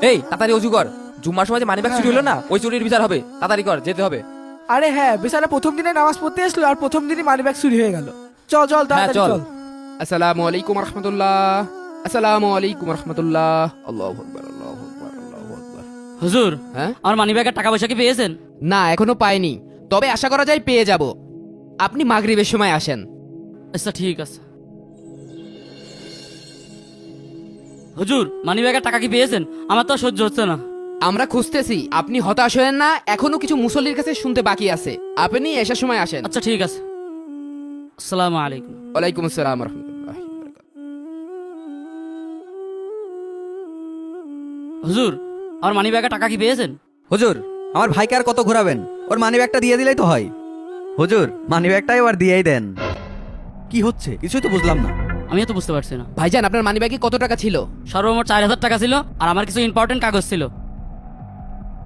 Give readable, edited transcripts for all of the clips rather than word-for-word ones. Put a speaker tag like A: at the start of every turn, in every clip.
A: এই তাড়াতাড়ি অজু কর, জুম্মার সময় যে মানিব্যাগ চুরি হলো না, ওই চুরির বিচার হবে। তাড়াতাড়ি কর, যেতে হবে।
B: আরে হ্যাঁ, বেচারা প্রথম দিনে নামাজ পড়তে আসলো আর প্রথম দিনই মানিব্যাগ চুরি হয়ে গেল। চল চল তাড়াতাড়ি
A: চল।
B: চল।
C: আসসালামু আলাইকুম রহমতুল্লাহ। আসসালামু আলাইকুম রহমতুল্লাহ। আল্লাহু আকবার, আল্লাহু আকবার, আল্লাহু আকবার।
D: হুজুর,
C: হ্যাঁ?
D: আমার মানিব্যাগের টাকা পয়সা কি পেয়েছেন?
C: না, এখনো পাইনি, তবে আশা করা যায় পেয়ে যাব। আপনি মাগরিবের সময় আসেন।
D: আচ্ছা ঠিক আছে। হুজুর, মানিব্যাগের টাকা কি পেয়েছেন? আমার তো আর সহ্য হচ্ছে না।
C: আমরা খুঁজতেছি, আপনি হতাশ হয়েন না, এখনো কিছু মুসল্লির কাছে শুনতে বাকি আছে। আপনি এসার সময় আসেন।
D: আচ্ছা ঠিক আছে। আসসালামু আলাইকুম।
C: ওয়ালাইকুম আসসালাম রহমতুল্লাহ।
D: হুজুর, আমার মানিব্যাগের টাকা কি পেয়েছেন?
E: হুজুর, আমার ভাইকে আর কত ঘোরাবেন? ওর মানিব্যাগটা দিয়ে দিলেই তো হয়। হুজুর, মানিব্যাগটা এবার দিয়েই দেন। কি হচ্ছে কিছুই তো বুঝলাম না।
D: আমিও তো বুঝতে পারছি না।
C: ভাইজান, আপনার মানিব্যাগে কত টাকা ছিল?
D: সর্বমোট 4000 টাকা ছিল, আর আমার কিছু ইম্পর্টেন্ট কাগজ ছিল।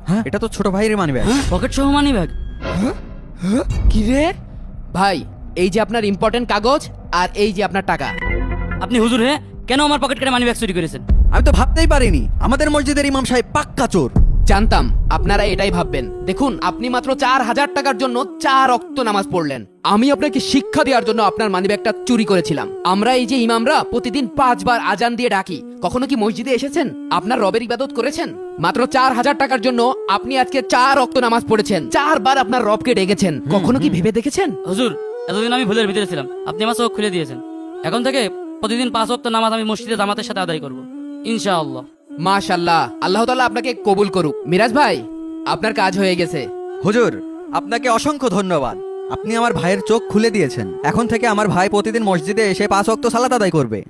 E: হ্যাঁ, এটা তো ছোট ভাইয়ের মানিব্যাগ।
D: পকেট সহ মানিব্যাগ?
C: কি রে ভাই, এই যে আপনার ইম্পর্টেন্ট কাগজ আর এই যে আপনার টাকা।
D: আপনি হুজুর হ্যাঁ কেন আমার পকেট কেটে মানিব্যাগ চুরি করেছেন?
E: আমি তো ভাবতেই পারিনি আমাদের মসজিদের ইমাম সাহেব পাক্কা চোর।
C: জানতাম আপনারা এটাই ভাববেন। দেখুন, আপনি মাত্র 4000 টাকার জন্য 4 ওয়াক্ত নামাজ পড়লেন। আমি আপনাকে শিক্ষা দেওয়ার জন্য আপনার মানিব্যাগটা চুরি করেছিলাম। আমরা এই যে ইমামরা প্রতিদিন 5 বার আজান দিয়ে ডাকি, কখনো কি মসজিদে এসেছেন? আপনার রবের ইবাদত করেছেন? মাত্র 4000 টাকার জন্য আপনি আজকে 4 ওয়াক্ত নামাজ পড়েছেন, 4 বার আপনার রবকে ডেকেছেন। কখনো কি ভেবে দেখেছেন?
D: হুজুর, এতদিন আমি ভুলের ভিতরে ছিলাম, আপনি আমার চোখ খুলে দিয়েছেন। এখন থেকে প্রতিদিন 5 ওয়াক্ত নামাজ আমি মসজিদে জামাতের সাথে আদায় করব ইনশাআল্লাহ।
C: মাশাআল্লাহ, আল্লাহ তাআলা আপনাকে কবুল করুক। মিরাজ ভাই, আপনার কাজ হয়ে গেছে।
E: হুজুর, আপনাকে অসংখ্য ধন্যবাদ। আপনি আমার ভাইয়ের চোখ খুলে দিয়েছেন। এখন থেকে আমার ভাই প্রতিদিন মসজিদে এসে 5 ওয়াক্ত সালাত আদায় করবে।